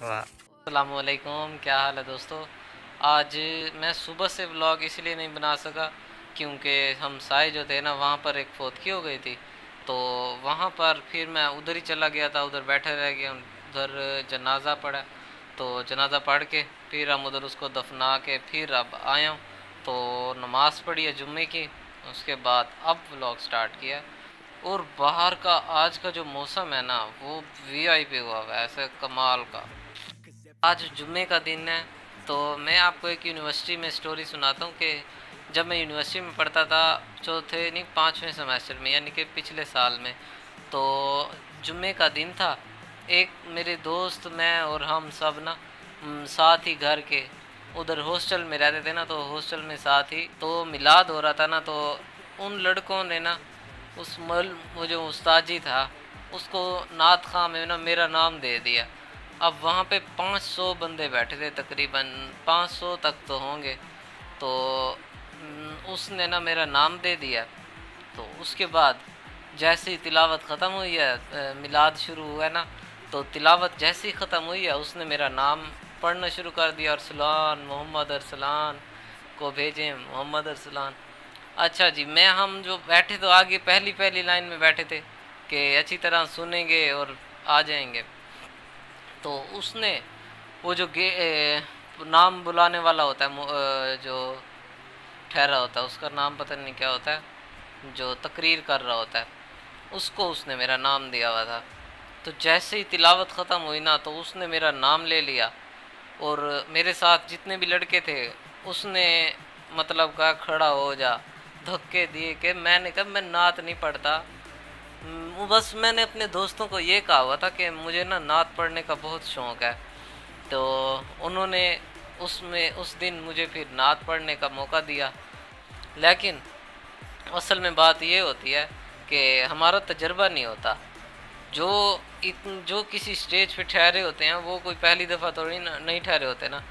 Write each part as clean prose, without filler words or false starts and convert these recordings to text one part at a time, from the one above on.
वाह। अस्सलामुअलैकुम, क्या हाल है दोस्तों। आज मैं सुबह से व्लॉग इसलिए नहीं बना सका क्योंकि हम साए जो थे ना वहाँ पर एक फौतगी हो गई थी। तो वहाँ पर फिर मैं उधर ही चला गया था, उधर बैठे रह गया। उधर जनाजा पड़ा, तो जनाजा पढ़ के फिर हम उधर उसको दफना के फिर अब आया हूँ। तो नमाज़ पढ़ी है जुम्मे की, उसके बाद अब व्लॉग स्टार्ट किया। और बाहर का आज का जो मौसम है ना वो वीआईपी हुआ हुआ है, ऐसे कमाल का। आज जुम्मे का दिन है, तो मैं आपको एक यूनिवर्सिटी में स्टोरी सुनाता हूँ कि जब मैं यूनिवर्सिटी में पढ़ता था, चौथे नहीं पाँचवें सेमेस्टर में, यानी कि पिछले साल में। तो जुम्मे का दिन था। एक मेरे दोस्त, मैं और हम सब ना साथ ही घर के उधर हॉस्टल में रहते थे ना, तो हॉस्टल में साथ ही तो मिलाद हो रहा था ना। तो उन लड़कों ने ना उस मल वो जो उस्ताद जी था उसको नात खां में ना मेरा नाम दे दिया। अब वहाँ पे 500 बंदे बैठे थे, तकरीबन 500 तक तो होंगे। तो उसने ना मेरा नाम दे दिया। तो उसके बाद जैसे ही तिलावत ख़त्म हुई है, मिलाद शुरू हुआ है ना, तो तिलावत जैसे ही ख़त्म हुई है उसने मेरा नाम पढ़ना शुरू कर दिया। अरसलान मोहम्मद अरसलान को भेजें, मोहम्मद अरसलान। अच्छा जी, मैं हम जो बैठे तो आगे पहली पहली लाइन में बैठे थे कि अच्छी तरह सुनेंगे और आ जाएंगे। तो उसने वो जो नाम बुलाने वाला होता है, जो ठहरा होता है उसका नाम पता नहीं क्या होता है, जो तकरीर कर रहा होता है, उसको उसने मेरा नाम दिया हुआ था। तो जैसे ही तिलावत ख़त्म हुई ना, तो उसने मेरा नाम ले लिया। और मेरे साथ जितने भी लड़के थे उसने मतलब कहा खड़ा हो जा, धक्के दिए। कि मैंने कहा मैं नात नहीं पढ़ता। बस मैंने अपने दोस्तों को ये कहा हुआ था कि मुझे ना नात पढ़ने का बहुत शौक़ है। तो उन्होंने उसमें उस दिन मुझे फिर नात पढ़ने का मौका दिया। लेकिन असल में बात ये होती है कि हमारा तजर्बा नहीं होता। जो जो किसी स्टेज पे ठहरे होते हैं वो कोई पहली दफ़ा थोड़ी ना नहीं ठहरे होते ना।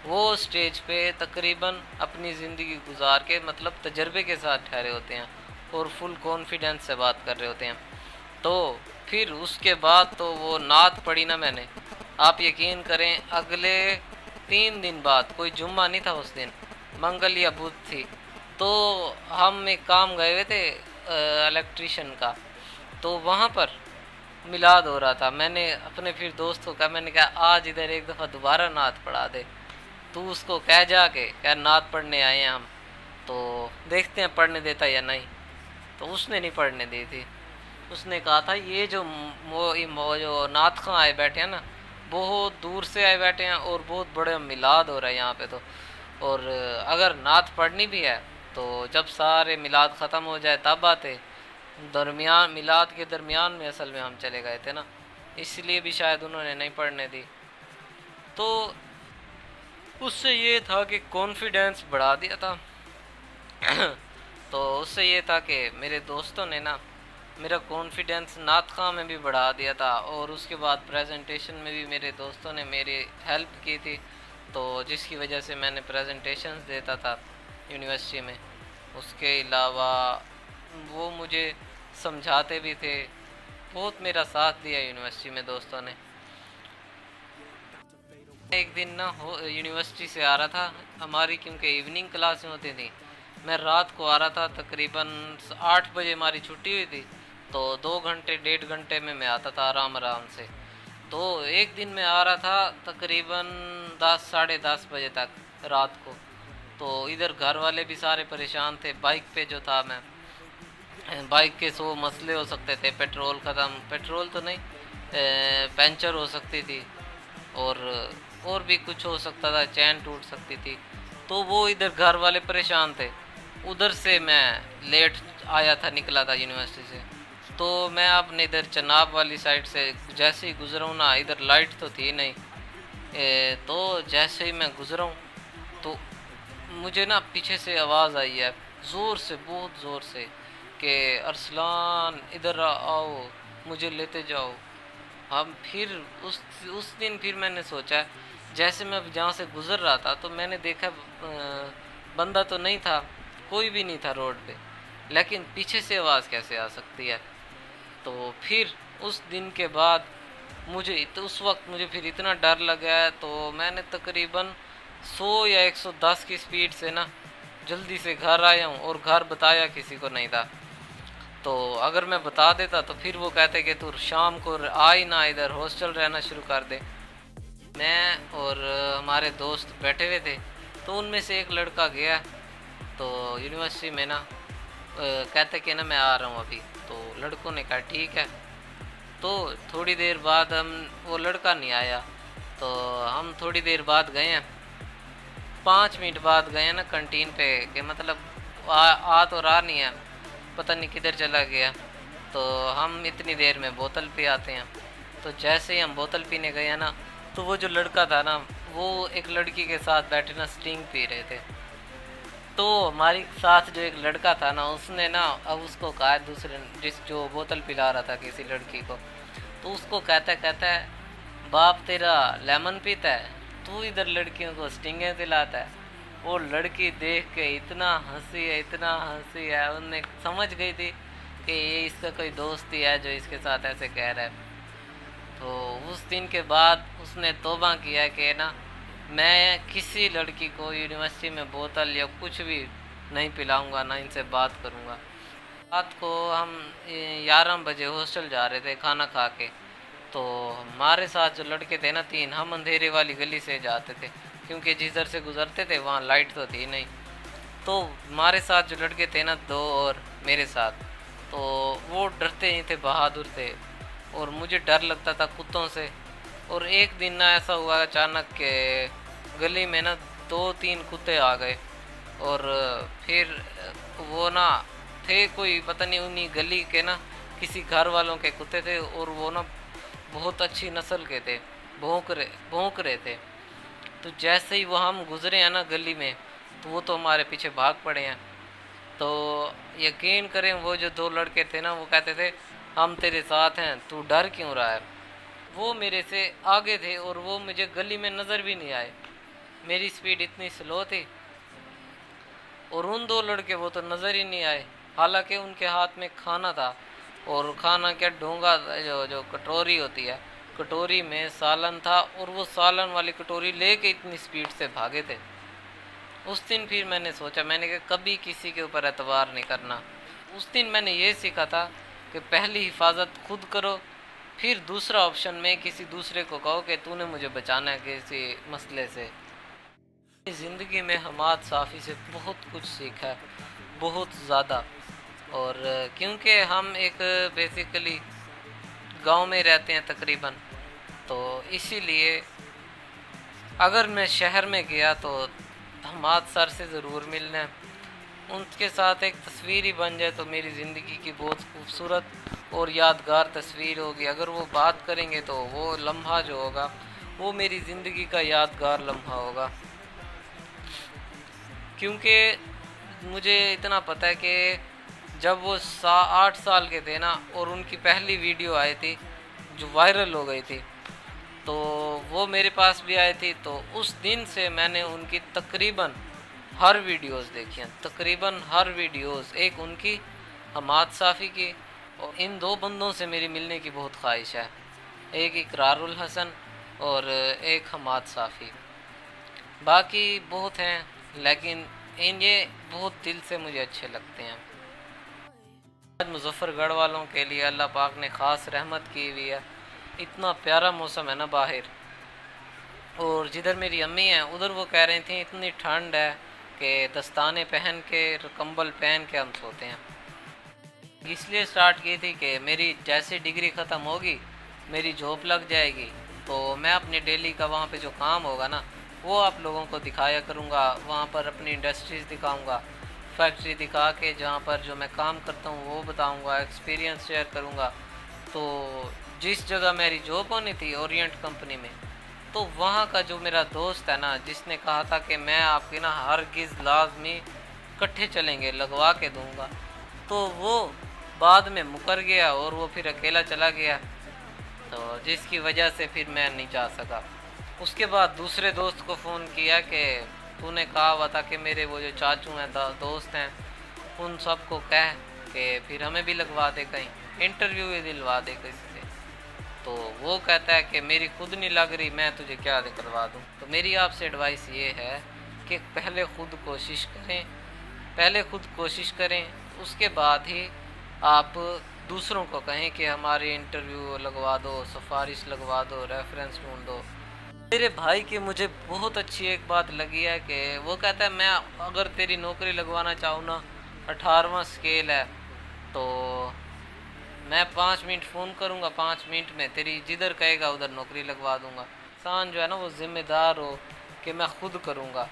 वो स्टेज पे तकरीबन अपनी ज़िंदगी गुजार के मतलब तजर्बे के साथ ठहरे होते हैं और फुल कॉन्फिडेंस से बात कर रहे होते हैं। तो फिर उसके बाद तो वो नात पढ़ी ना मैंने, आप यकीन करें अगले 3 दिन बाद, कोई जुम्मा नहीं था उस दिन, मंगल या बुध थी। तो हम एक काम गए हुए थे इलेक्ट्रिशियन का, तो वहाँ पर मिलाद हो रहा था। मैंने अपने फिर दोस्त को कहा, मैंने कहा आज इधर एक दफ़ा दोबारा नात पढ़ा दे, तू उसको कह जाके क्या नात पढ़ने आए हैं हम, तो देखते हैं पढ़ने देता या नहीं। तो उसने नहीं पढ़ने दी थी। उसने कहा था ये जो जो नात खां आए बैठे हैं ना, बहुत दूर से आए बैठे हैं और बहुत बड़े मिलाद हो रहा है यहाँ पे। तो और अगर नात पढ़नी भी है तो जब सारे मिलाद ख़त्म हो जाए तब आते। दरमियान मिलाद के दरमियान में असल में हम चले गए थे ना, इसलिए भी शायद उन्होंने नहीं पढ़ने दी। तो उससे ये था कि कॉन्फिडेंस बढ़ा दिया था। तो उससे ये था कि मेरे दोस्तों ने ना मेरा कॉन्फिडेंस नात खां में भी बढ़ा दिया था, और उसके बाद प्रेजेंटेशन में भी मेरे दोस्तों ने मेरी हेल्प की थी। तो जिसकी वजह से मैंने प्रेजेंटेशंस देता था यूनिवर्सिटी में। उसके अलावा वो मुझे समझाते भी थे, बहुत मेरा साथ दिया यूनिवर्सिटी में दोस्तों ने। एक दिन ना हो यूनिवर्सिटी से आ रहा था हमारी, क्योंकि इवनिंग क्लासें होती थी, मैं रात को आ रहा था, तकरीबन 8 बजे हमारी छुट्टी हुई थी। तो 2 घंटे 1.5 घंटे में मैं आता था आराम आराम से। तो एक दिन मैं आ रहा था तकरीबन 10 साढ़े 10 बजे तक रात को। तो इधर घर वाले भी सारे परेशान थे। बाइक पे जो था मैं, बाइक के 100 मसले हो सकते थे, पेट्रोल ख़त्म, पेट्रोल तो नहीं, पंचर हो सकती थी, और भी कुछ हो सकता था, चैन टूट सकती थी। तो वो इधर घर वाले परेशान थे। उधर से मैं लेट आया था, निकला था यूनिवर्सिटी से। तो मैं अपने इधर चनाब वाली साइड से जैसे ही गुजरा हूँ ना, इधर लाइट तो थी नहीं। तो जैसे ही मैं गुजरा हूँ तो मुझे ना पीछे से आवाज़ आई है, ज़ोर से, बहुत ज़ोर से, कि अरसलान इधर आओ, मुझे लेते जाओ। हम फिर उस दिन फिर मैंने सोचा, जैसे मैं जहाँ से गुज़र रहा था तो मैंने देखा बंदा तो नहीं था, कोई भी नहीं था रोड पे, लेकिन पीछे से आवाज़ कैसे आ सकती है। तो फिर उस दिन के बाद मुझे तो उस वक्त मुझे फिर इतना डर लगा है, तो मैंने तकरीबन 100 या 110 की स्पीड से ना जल्दी से घर आया हूँ, और घर बताया किसी को नहीं था। तो अगर मैं बता देता तो फिर वो कहते कि तू शाम को आ ही ना, इधर हॉस्टल रहना शुरू कर दे। मैं और हमारे दोस्त बैठे हुए थे, तो उनमें से एक लड़का गया, तो यूनिवर्सिटी में ना कहते कि ना मैं आ रहा हूँ अभी। तो लड़कों ने कहा ठीक है। तो थोड़ी देर बाद वो लड़का नहीं आया, तो हम थोड़ी देर बाद गए हैं, 5 मिनट बाद गए हैं ना कंटीन पे, कि मतलब आ तो रहा नहीं है, पता नहीं किधर चला गया। तो हम इतनी देर में बोतल पे आते हैं। तो जैसे ही हम बोतल पीने गए हैं ना, तो वो जो लड़का था ना, वो एक लड़की के साथ बैठे ना स्टिंग पी रहे थे। तो हमारे साथ जो एक लड़का था ना, उसने ना अब उसको कहा, दूसरे जिस जो बोतल पिला रहा था किसी लड़की को, तो उसको कहता कहता है बाप तेरा लेमन पीता है, तू इधर लड़कियों को स्टिंगें दिलाता है। वो लड़की देख के इतना हंसी है, इतना हंसी है, उनने समझ गई थी कि ये इसका कोई दोस्त ही है जो इसके साथ ऐसे कह रहा है। तो उस दिन के बाद उसने तौबा किया कि ना मैं किसी लड़की को यूनिवर्सिटी में बोतल या कुछ भी नहीं पिलाऊंगा, ना इनसे बात करूंगा। रात को हम 11 बजे हॉस्टल जा रहे थे खाना खा के, तो हमारे साथ जो लड़के थे ना 3, हम अंधेरे वाली गली से जाते थे, क्योंकि जिधर से गुजरते थे वहाँ लाइट तो थी नहीं। तो हमारे साथ जो लड़के थे ना 2 और मेरे साथ, तो वो डरते ही थे, बहादुर थे, और मुझे डर लगता था कुत्तों से। और एक दिन ना ऐसा हुआ अचानक के गली में ना 2-3 कुत्ते आ गए, और फिर वो ना थे कोई पता नहीं उन्हीं गली के ना किसी घर वालों के कुत्ते थे, और वो ना बहुत अच्छी नस्ल के थे, भौंक रहे थे। तो जैसे ही वो हम गुजरे हैं ना गली में, तो वो तो हमारे पीछे भाग पड़े हैं। तो यकीन करें वो जो 2 लड़के थे ना, वो कहते थे हम तेरे साथ हैं, तू डर क्यों रहा है। वो मेरे से आगे थे और वो मुझे गली में नज़र भी नहीं आए, मेरी स्पीड इतनी स्लो थी। और उन 2 लड़के वो तो नज़र ही नहीं आए, हालांकि उनके हाथ में खाना था, और खाना क्या डोंगा, जो जो कटोरी होती है, कटोरी में सालन था, और वो सालन वाली कटोरी लेके इतनी स्पीड से भागे थे। उस दिन फिर मैंने सोचा, मैंने कहा कभी किसी के ऊपर एतबार नहीं करना। उस दिन मैंने ये सीखा था कि पहली हिफाजत खुद करो, फिर दूसरा ऑप्शन में किसी दूसरे को कहो कि तूने मुझे बचाना है किसी मसले से। ज़िंदगी में हमाद साफ़ी से बहुत कुछ सीखा है, बहुत ज़्यादा। और क्योंकि हम एक बेसिकली गांव में रहते हैं तकरीबन, तो इसीलिए अगर मैं शहर में गया तो हमाद सर से ज़रूर मिलना है, उनके साथ एक तस्वीर ही बन जाए तो मेरी ज़िंदगी की बहुत खूबसूरत और यादगार तस्वीर होगी। अगर वो बात करेंगे तो वो लम्हा जो होगा वो मेरी ज़िंदगी का यादगार लम्हा होगा। क्योंकि मुझे इतना पता है कि जब वो 8 साल के थे ना, और उनकी पहली वीडियो आई थी जो वायरल हो गई थी, तो वो मेरे पास भी आई थी। तो उस दिन से मैंने उनकी तकरीबन हर वीडियोस देखी हैं, तकरीबन हर वीडियोस, एक उनकी, हमाद साफ़ी की, और इन 2 बंदों से मेरी मिलने की बहुत ख्वाहिश है, एक इकरारुल हसन और एक हमाद साफ़ी। बाकी बहुत हैं, लेकिन ये बहुत दिल से मुझे अच्छे लगते हैं। आज मुजफ्फरगढ़ वालों के लिए अल्लाह पाक ने ख़ास रहमत की हुई है, इतना प्यारा मौसम है ना बाहर। और जिधर मेरी अम्मी हैं उधर वो कह रही थी इतनी ठंड है कि दस्ताने पहन के, कंबल पहन के हम सोते हैं। इसलिए स्टार्ट की थी कि मेरी जैसे डिग्री ख़त्म होगी, मेरी जॉब लग जाएगी, तो मैं अपने डेली का वहाँ पे जो काम होगा ना वो आप लोगों को दिखाया करूँगा। वहाँ पर अपनी इंडस्ट्रीज़ दिखाऊँगा, फैक्ट्री दिखा के जहाँ पर जो मैं काम करता हूँ वो बताऊँगा, एक्सपीरियंस शेयर करूँगा। तो जिस जगह मेरी जॉब होनी थी ओरिएंट कंपनी में, तो वहाँ का जो मेरा दोस्त है ना, जिसने कहा था कि मैं आपके ना हरगिज़ लाजमी इकट्ठे चलेंगे, लगवा के दूँगा, तो वो बाद में मुकर गया और वो फिर अकेला चला गया, तो जिसकी वजह से फिर मैं नहीं जा सका। उसके बाद दूसरे दोस्त को फ़ोन किया कि तूने कहा हुआ था कि मेरे वो जो चाचू हैं, दोस्त हैं, उन सबको कह कि फिर हमें भी लगवा दे, कहीं इंटरव्यू भी दिलवा दे किसी से। तो वो कहता है कि मेरी खुद नहीं लग रही, मैं तुझे क्या दिखलवा दूँ। तो मेरी आपसे एडवाइस ये है कि पहले खुद कोशिश करें, पहले खुद कोशिश करें, उसके बाद ही आप दूसरों को कहें कि हमारे इंटरव्यू लगवा दो, सिफारिश लगवा दो, रेफरेंस ढूंढ दो। मेरे भाई की मुझे बहुत अच्छी एक बात लगी है कि वो कहता है मैं अगर तेरी नौकरी लगवाना चाहूँ ना, 18वां स्केल है, तो मैं 5 मिनट फ़ोन करूँगा, 5 मिनट में तेरी जिधर कहेगा उधर नौकरी लगवा दूँगा। इंसान जो है ना वो ज़िम्मेदार हो कि मैं खुद करूँगा,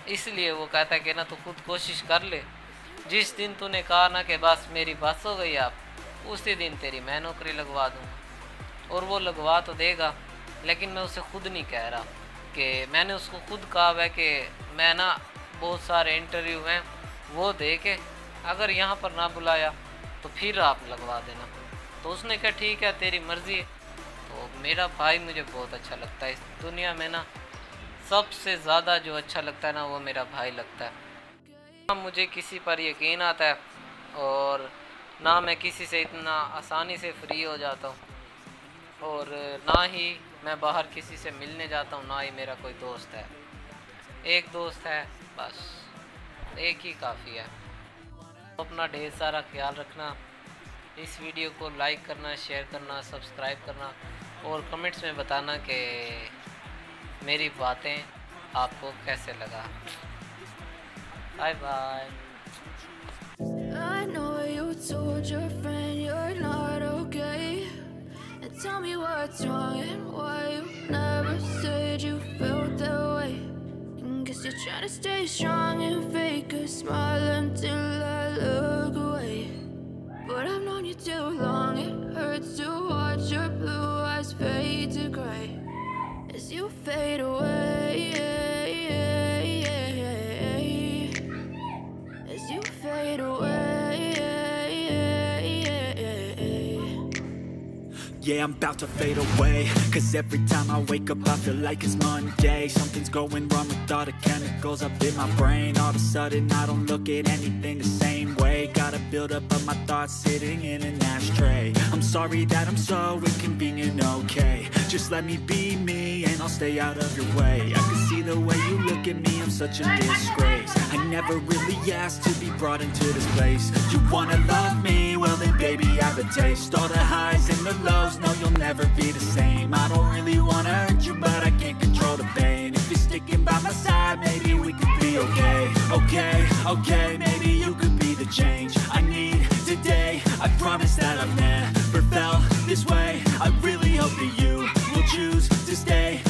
इसलिए वो कहता है कि ना तू खुद कोशिश कर ले। जिस दिन तूने कहा ना कि बस मेरी बस हो गई आप, उसी दिन तेरी मैं नौकरी लगवा दूँगा। और वो लगवा तो देगा, लेकिन मैं उसे खुद नहीं कह रहा कि मैंने उसको खुद कहा है कि मैं ना बहुत सारे इंटरव्यू हैं वो दे के अगर यहाँ पर ना बुलाया तो फिर आप लगवा देना। तो उसने कहा ठीक है तेरी मर्ज़ी है। तो मेरा भाई मुझे बहुत अच्छा लगता है। इस दुनिया में ना सबसे ज़्यादा जो अच्छा लगता है ना वो मेरा भाई लगता है। ना मुझे किसी पर यकीन आता है और ना मैं किसी से इतना आसानी से फ्री हो जाता हूँ, और ना ही मैं बाहर किसी से मिलने जाता हूँ, ना ही मेरा कोई दोस्त है। एक दोस्त है बस, एक ही काफ़ी है। तो अपना ढेर सारा ख्याल रखना। इस वीडियो को लाइक करना, शेयर करना, सब्सक्राइब करना और कमेंट्स में बताना कि मेरी बातें आपको कैसे लगा। Bye bye. I know you told your friend you're not okay, and tell me what's wrong and why you never said you felt that way. Guess you're trying to stay strong and fake a smile until I look away. But I've known you too long, it hurts to watch your blue eyes fade to gray as you fade away, as you fade away. Yeah, I'm about to fade away, cause every time I wake up I feel like it's Monday. Something's going wrong with all the chemicals up in my brain. All of a sudden I don't look at anything the same way. Got a build up of my thoughts sitting in an ashtray. I'm sorry that I'm so inconvenient, okay. Just let me be me and I'll stay out of your way. I can see the way you look at me, I'm such a disgrace. I never really asked to be brought into this place. You wanna love me? Well then baby I have a taste. All the highs and the lows, no you'll never be the same. I don't really wanna hurt you but I can't control the pain. If you're sticking by my side, maybe we could be okay. Okay, maybe you could be the change I need today. I promise that I've never felt this way. I really hope that you will choose to stay.